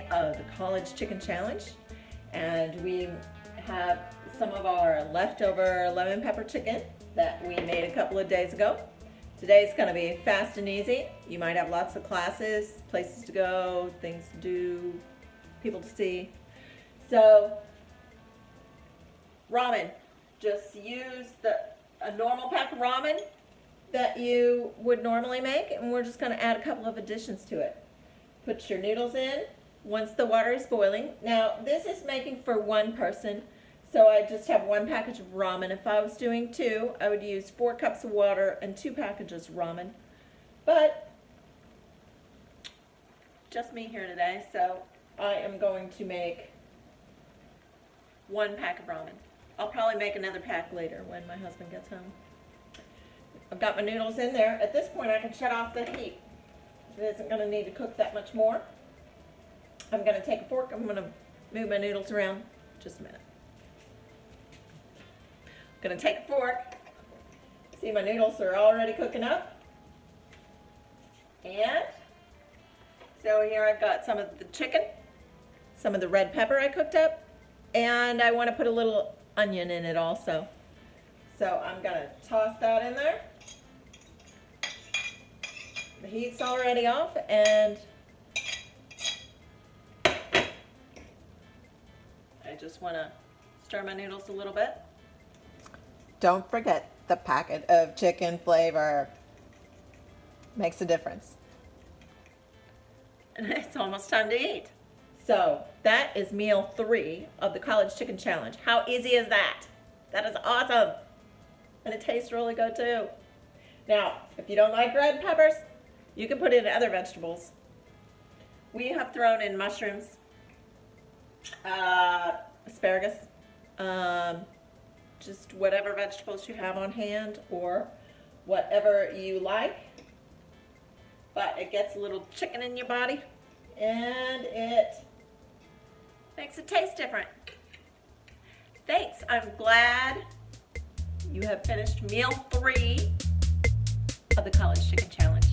day of the College Chicken Challenge, and we have some of our leftover lemon pepper chicken that we made a couple of days ago. Today's going to be fast and easy. You might have lots of classes, places to go, things to do, people to see. So, ramen. Just use a normal pack of ramen that you would normally make, and we're just going to add a couple of additions to it. Put your noodles in once the water is boiling. Now, this is making for one person, so I just have one package of ramen. If I was doing two, I would use 4 cups of water and 2 packages of ramen. But, just me here today, so I am going to make 1 pack of ramen. I'll probably make another pack later when my husband gets home. I've got my noodles in there. At this point, I can shut off the heat. It isn't going to need to cook that much more. I'm going to take a fork. I'm going to move my noodles around just a minute. I'm going to take a fork. See, my noodles are already cooking up. And so here I've got some of the chicken, some of the red pepper I cooked up, and I want to put a little onion in it also. So I'm going to toss that in there. The heat's already off, and I just want to stir my noodles a little bit. Don't forget the packet of chicken flavor. Makes a difference. And it's almost time to eat. So that is meal 3 of the College Chicken Challenge. How easy is that? That is awesome. And it tastes really good too. Now, if you don't like red peppers, you can put in other vegetables. We have thrown in mushrooms, asparagus, just whatever vegetables you have on hand or whatever you like. But it gets a little chicken in your body and it makes it taste different. Thanks. I'm glad you have finished meal 3 of the College Chicken Challenge.